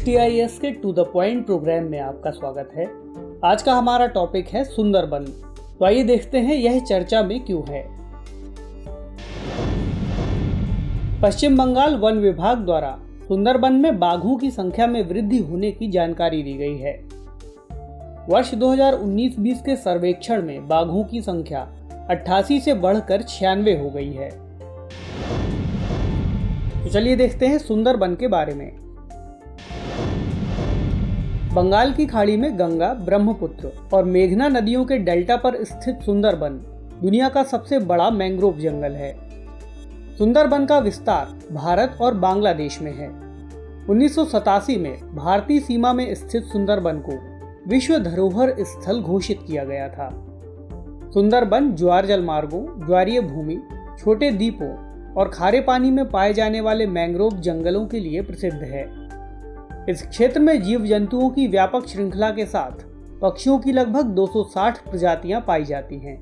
STIS के to the point programme में आपका स्वागत है। आज का हमारा टॉपिक है सुंदरबन। तो आइए देखते हैं यह चर्चा में क्यों है। पश्चिम बंगाल वन विभाग द्वारा सुंदरबन में बाघों की संख्या में वृद्धि होने की जानकारी दी गई है। वर्ष 2019-20 के सर्वेक्षण में बाघों की संख्या 88 से बढ़कर 96 हो गई है। तो चलिए देखते हैं सुंदरबन के बारे में। बंगाल की खाड़ी में गंगा, ब्रह्मपुत्र और मेघना नदियों के डेल्टा पर स्थित सुंदरबन दुनिया का सबसे बड़ा मैंग्रोव जंगल है। सुंदरबन का विस्तार भारत और बांग्लादेश में है। 1987 में भारतीय सीमा में स्थित सुंदरबन को विश्व धरोहर स्थल घोषित किया गया था। सुंदरबन ज्वार जलमार्गों, ज्वारीय भूमि, छोटे द्वीपों और खारे पानी में पाए जाने वाले मैंग्रोव जंगलों के लिए प्रसिद्ध है। इस क्षेत्र में जीव जंतुओं की व्यापक श्रृंखला के साथ पक्षियों की लगभग 260 प्रजातियां पाई जाती हैं।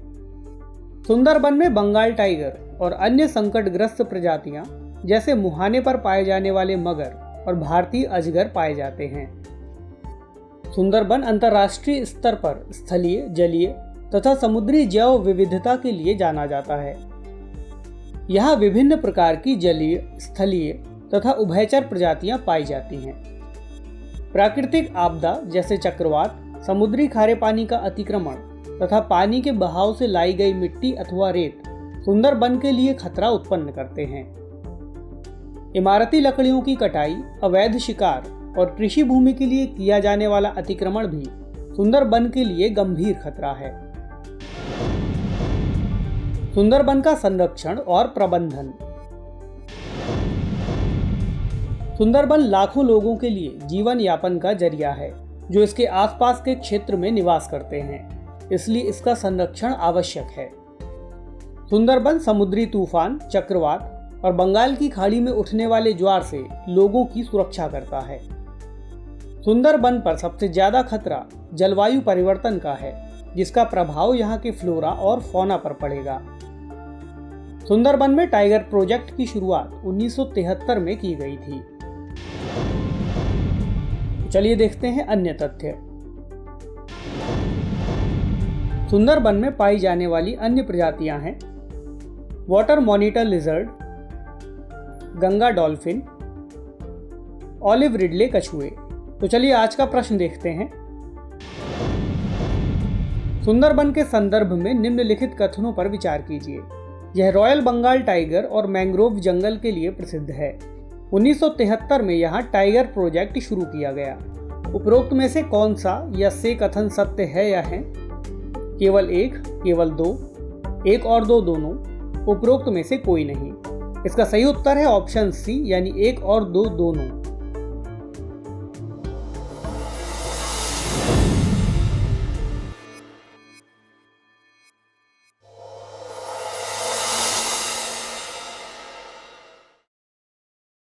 सुंदरबन में बंगाल टाइगर और अन्य संकटग्रस्त प्रजातियां जैसे मुहाने पर पाए जाने वाले मगर और भारतीय अजगर पाए जाते हैं। सुंदरबन अंतर्राष्ट्रीय स्तर पर स्थलीय, जलीय तथा समुद्री जैव विविधता के लिए जाना जाता है। यहाँ विभिन्न प्रकार की जलीय, स्थलीय तथा उभयचर प्रजातियां पाई जाती हैं। प्राकृतिक आपदा जैसे चक्रवात, समुद्री खारे पानी का अतिक्रमण तथा पानी के बहाव से लाई गई मिट्टी अथवा रेत सुंदरबन के लिए खतरा उत्पन्न करते हैं। इमारती लकड़ियों की कटाई, अवैध शिकार और कृषि भूमि के लिए किया जाने वाला अतिक्रमण भी सुंदरबन के लिए गंभीर खतरा है। सुंदरबन का संरक्षण और प्रबंधन। सुंदरबन लाखों लोगों के लिए जीवन यापन का जरिया है जो इसके आसपास के क्षेत्र में निवास करते हैं, इसलिए इसका संरक्षण आवश्यक है। सुंदरबन समुद्री तूफान, चक्रवात और बंगाल की खाड़ी में उठने वाले ज्वार से लोगों की सुरक्षा करता है। सुंदरबन पर सबसे ज्यादा खतरा जलवायु परिवर्तन का है, जिसका प्रभाव यहाँ के फ्लोरा और फौना पर पड़ेगा। सुंदरबन में टाइगर प्रोजेक्ट की शुरुआत 1973 में की गई थी। चलिए देखते हैं अन्य तथ्य। सुंदरबन में पाई जाने वाली अन्य प्रजातियां हैं water monitor lizard, Ganga dolphin, olive Ridley कछुए। तो चलिए आज का प्रश्न देखते हैं। सुंदरबन के संदर्भ में निम्नलिखित कथनों पर विचार कीजिए। यह रॉयल बंगाल टाइगर और मैंग्रोव जंगल के लिए प्रसिद्ध है। 1973 में यहाँ टाइगर प्रोजेक्ट शुरू किया गया। उपरोक्त में से कौन सा या से कथन सत्य है या है? केवल एक, केवल दो, एक और दो दोनों, उपरोक्त में से कोई नहीं। इसका सही उत्तर है ऑप्शन सी, यानी एक और दो दोनों।